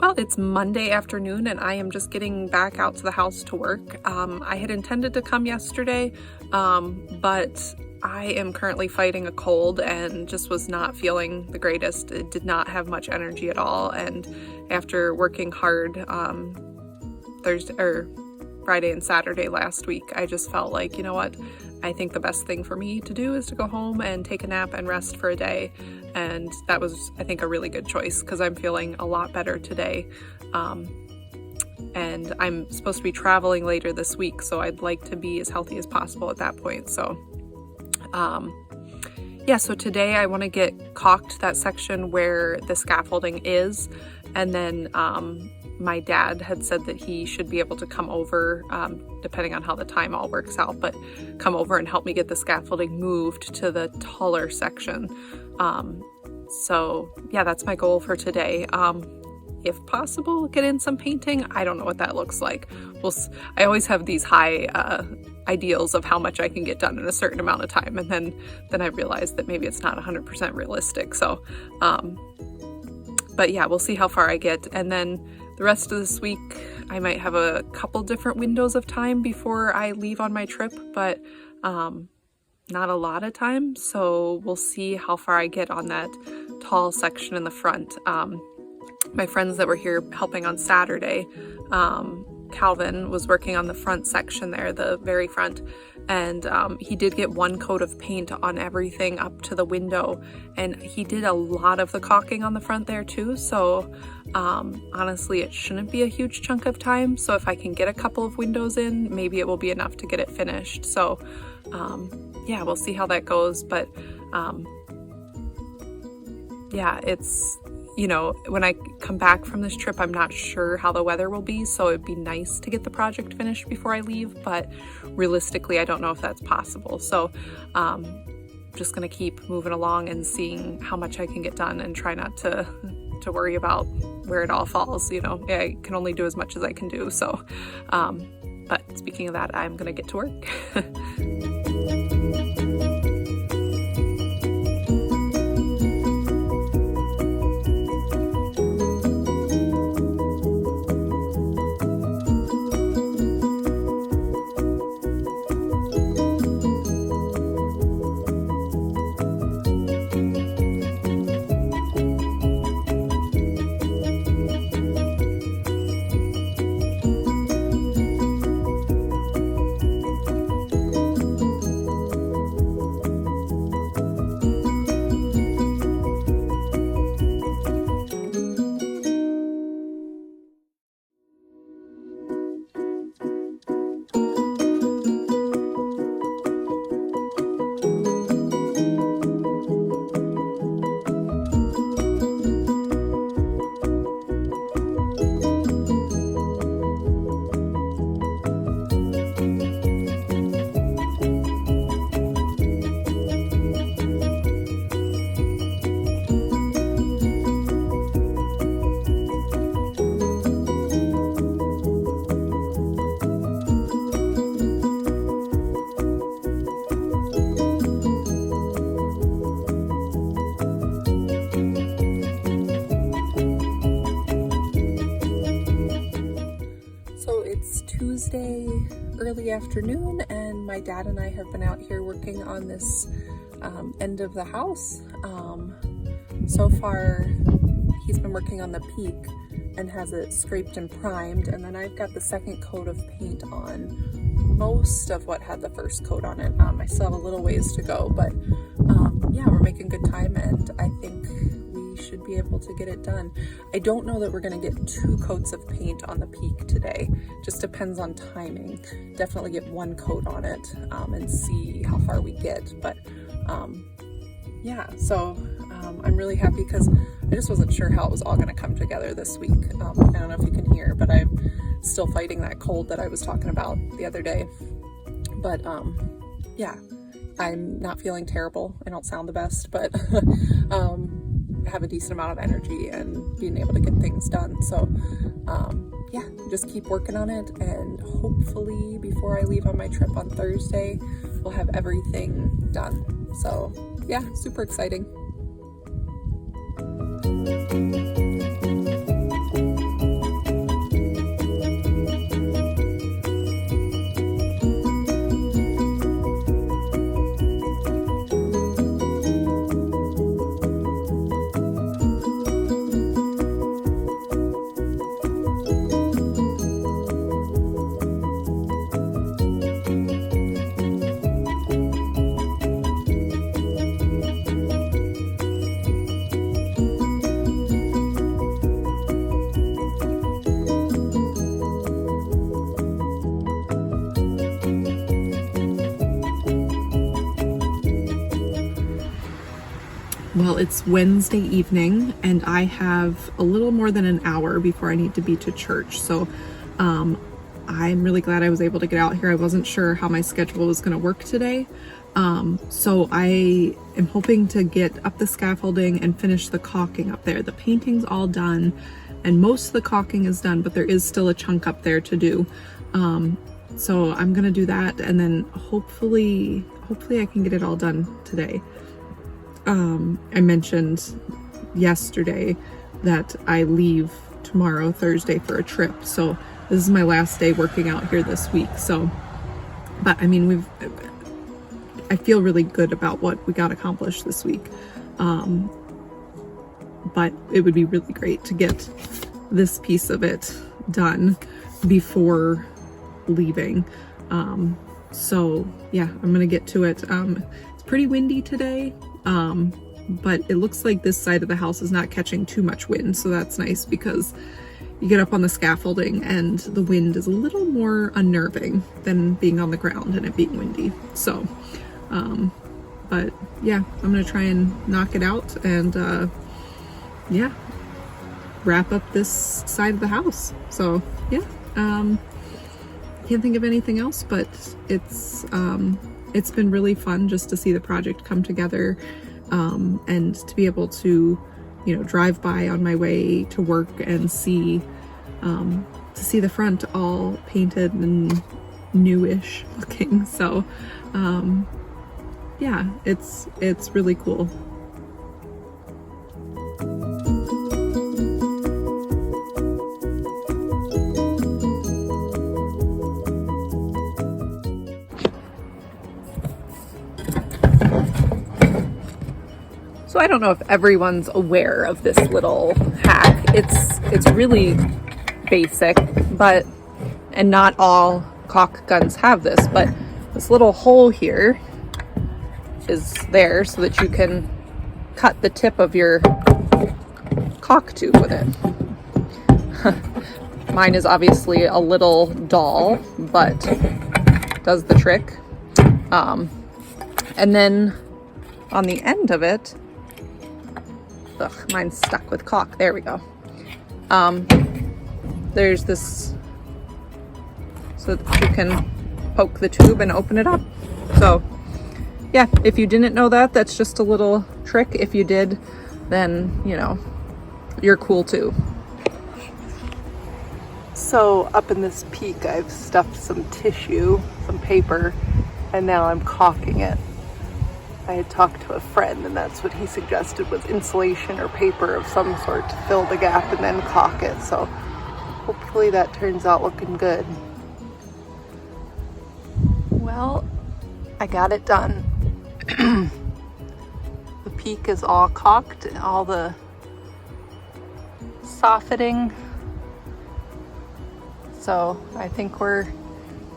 Well, it's Monday afternoon and I am just getting back out to the house to work. I had intended to come yesterday, but I am currently fighting a cold and just was not feeling the greatest. It did not have much energy at all, and after working hard Friday and Saturday last week, I just felt like, you know what, I think the best thing for me to do is to go home and take a nap and rest for a day. And that was, I think, a really good choice because I'm feeling a lot better today. And I'm supposed to be traveling later this week, so I'd like to be as healthy as possible at that point. So, yeah, so today I want to get caulked that section where the scaffolding is. And then my dad had said that he should be able to come over, depending on how the time all works out, but come over and help me get the scaffolding moved to the taller section. So yeah, that's my goal for today. If possible, get in some painting. I don't know what that looks like. I always have these high ideals of how much I can get done in a certain amount of time, and then I realized that maybe it's not 100% realistic. So, but yeah, we'll see how far I get, and then the rest of this week I might have a couple different windows of time before I leave on my trip, but not a lot of time. So we'll see how far I get on that tall section in the front. My friends that were here helping on Saturday, Calvin was working on the front section there, the very front, and he did get one coat of paint on everything up to the window, and he did a lot of the caulking on the front there too. So honestly, it shouldn't be a huge chunk of time. So if I can get a couple of windows in, maybe it will be enough to get it finished. So yeah, we'll see how that goes. But yeah, it's, you know, when I come back from this trip, I'm not sure how the weather will be, so it'd be nice to get the project finished before I leave, but realistically, I don't know if that's possible. So just gonna keep moving along and seeing how much I can get done and try not to worry about where it all falls. You know, I can only do as much as I can do. So, but speaking of that, I'm gonna get to work. Tuesday early afternoon, and my dad and I have been out here working on this end of the house. So far he's been working on the peak and has it scraped and primed, and then I've got the second coat of paint on most of what had the first coat on it. I still have a little ways to go, but yeah, we're making good time, and I think we should be able to get it done. I don't know that we're going to get 2 coats of paint on the peak today. Just depends on timing. Definitely get 1 coat on it and see how far we get. But yeah, so I'm really happy because I just wasn't sure how it was all going to come together this week. I don't know if you can hear, but I'm still fighting that cold that I was talking about the other day. But yeah, I'm not feeling terrible. I don't sound the best, but have a decent amount of energy and being able to get things done. So yeah, just keep working on it, and hopefully before I leave on my trip on Thursday, we'll have everything done. So yeah, super exciting. Well, it's Wednesday evening and I have a little more than an hour before I need to be to church. So I'm really glad I was able to get out here. I wasn't sure how my schedule was going to work today. So I am hoping to get up the scaffolding and finish the caulking up there. The painting's all done and most of the caulking is done, but there is still a chunk up there to do. So I'm going to do that and then hopefully I can get it all done today. I mentioned yesterday that I leave tomorrow, Thursday, for a trip. So this is my last day working out here this week. So, but I mean, I feel really good about what we got accomplished this week. But it would be really great to get this piece of it done before leaving. So yeah, I'm gonna get to it. It's pretty windy today. But it looks like this side of the house is not catching too much wind, so that's nice because you get up on the scaffolding and the wind is a little more unnerving than being on the ground and it being windy. So, but yeah, I'm gonna try and knock it out and yeah, wrap up this side of the house. So yeah, can't think of anything else, but it's been really fun just to see the project come together, and to be able to, you know, drive by on my way to work and see the front all painted and newish looking. So yeah, it's really cool. So I don't know if everyone's aware of this little hack. It's really basic, and not all caulk guns have this, but this little hole here is there so that you can cut the tip of your caulk tube with it. Mine is obviously a little dull, but does the trick. And then on the end of it, mine's stuck with caulk. There we go. There's this so that you can poke the tube and open it up. So yeah, if you didn't know that, that's just a little trick. If you did, then you know, you're cool too. So up in this peak, I've stuffed some tissue, some paper, and now I'm caulking it. I had talked to a friend and that's what he suggested, was insulation or paper of some sort to fill the gap and then caulk it. So hopefully that turns out looking good. Well, I got it done. The peak is all caulked, all the soffitting. So I think we're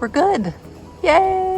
good. Yay!